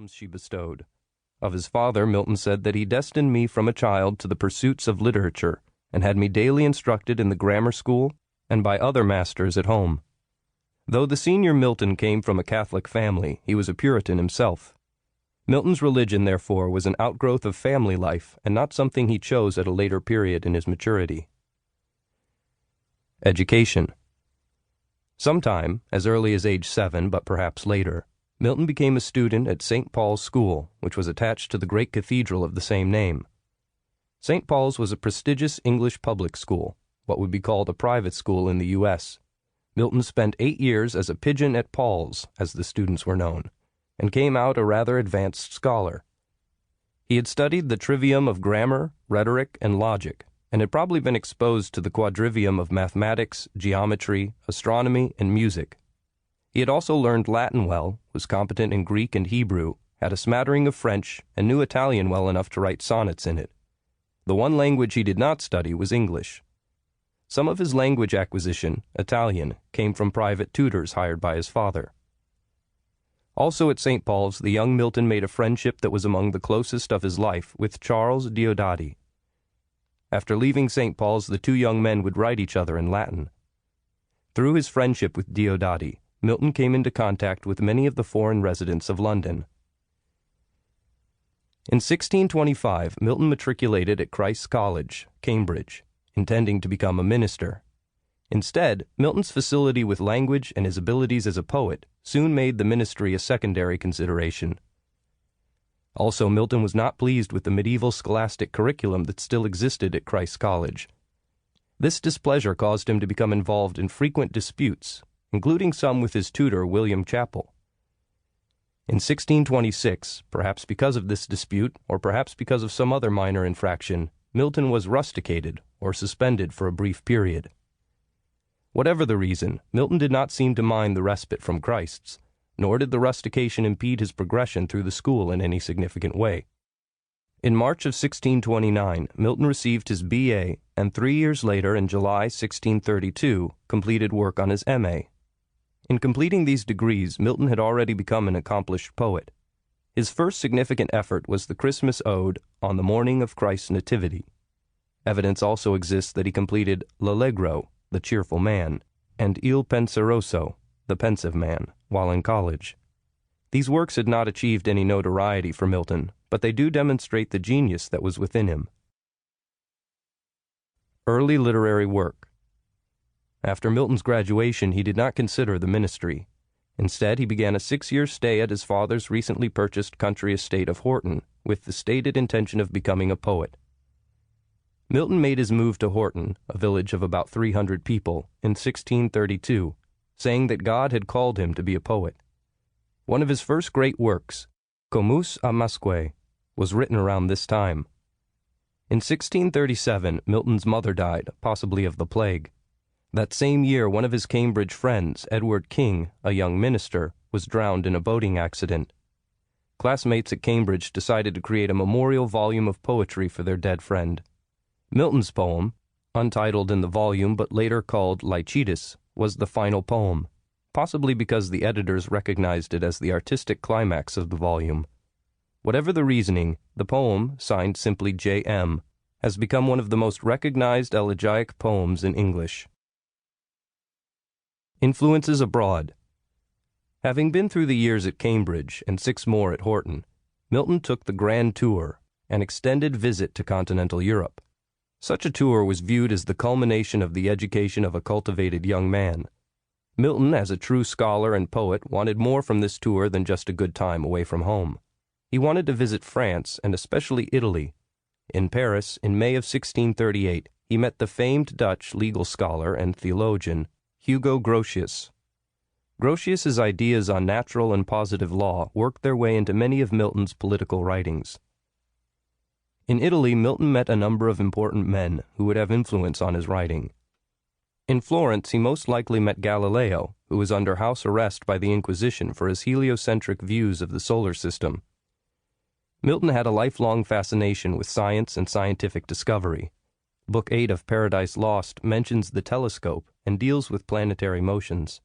alms she bestowed. Of his father, Milton said that he destined me from a child to the pursuits of literature, and had me daily instructed in the grammar school and by other masters at home. Though the senior Milton came from a Catholic family, he was a Puritan himself. Milton's religion, therefore, was an outgrowth of family life, and not something he chose at a later period in his maturity. Education. Sometime, as early as age 7, but perhaps later, Milton became a student at St. Paul's School, which was attached to the great cathedral of the same name. St. Paul's was a prestigious English public school, what would be called a private school in the U.S. Milton spent 8 years as a pigeon at Paul's, as the students were known, and came out a rather advanced scholar. He had studied the trivium of grammar, rhetoric, and logic, and had probably been exposed to the quadrivium of mathematics, geometry, astronomy, and music. He had also learned Latin well, was competent in Greek and Hebrew, had a smattering of French, and knew Italian well enough to write sonnets in it. The one language he did not study was English. Some of his language acquisition, Italian, came from private tutors hired by his father. Also at St. Paul's, the young Milton made a friendship that was among the closest of his life with Charles Diodati. After leaving St. Paul's, the two young men would write each other in Latin. Through his friendship with Diodati, Milton came into contact with many of the foreign residents of London. In 1625, Milton matriculated at Christ's College, Cambridge, intending to become a minister. Instead, Milton's facility with language and his abilities as a poet soon made the ministry a secondary consideration. Also, Milton was not pleased with the medieval scholastic curriculum that still existed at Christ's College. This displeasure caused him to become involved in frequent disputes, including some with his tutor, William Chappell. In 1626, perhaps because of this dispute, or perhaps because of some other minor infraction, Milton was rusticated, or suspended for a brief period. Whatever the reason, Milton did not seem to mind the respite from Christ's, nor did the rustication impede his progression through the school in any significant way. In March of 1629, Milton received his B.A., and 3 years later, in July 1632, completed work on his M.A. In completing these degrees, Milton had already become an accomplished poet. His first significant effort was the Christmas ode, On the Morning of Christ's Nativity. Evidence also exists that he completed L'Allegro, the cheerful man, and Il Penseroso, the pensive man, while in college. These works had not achieved any notoriety for Milton, but they do demonstrate the genius that was within him. Early literary work. After Milton's graduation, he did not consider the ministry. Instead, he began a 6-year stay at his father's recently purchased country estate of Horton, with the stated intention of becoming a poet. Milton made his move to Horton, a village of about 300 people, in 1632, saying that God had called him to be a poet. One of his first great works, Comus a Masque, was written around this time. In 1637, Milton's mother died, possibly of the plague. That same year, one of his Cambridge friends, Edward King, a young minister, was drowned in a boating accident. Classmates at Cambridge decided to create a memorial volume of poetry for their dead friend. Milton's poem, untitled in the volume but later called Lycidas, was the final poem, possibly because the editors recognized it as the artistic climax of the volume. Whatever the reasoning, the poem, signed simply J.M., has become one of the most recognized elegiac poems in English. Influences abroad. Having been through the years at Cambridge and 6 more at Horton, Milton took the Grand Tour, an extended visit to continental Europe. Such a tour was viewed as the culmination of the education of a cultivated young man. Milton, as a true scholar and poet, wanted more from this tour than just a good time away from home. He wanted to visit France and especially Italy. In Paris, in May of 1638, he met the famed Dutch legal scholar and theologian, Hugo Grotius. Grotius's ideas on natural and positive law worked their way into many of Milton's political writings. In Italy, Milton met a number of important men who would have influence on his writing. In Florence, he most likely met Galileo, who was under house arrest by the Inquisition for his heliocentric views of the solar system. Milton had a lifelong fascination with science and scientific discovery. Book 8 of Paradise Lost mentions the telescope and deals with planetary motions.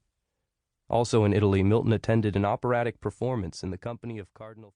Also in Italy, Milton attended an operatic performance in the company of Cardinal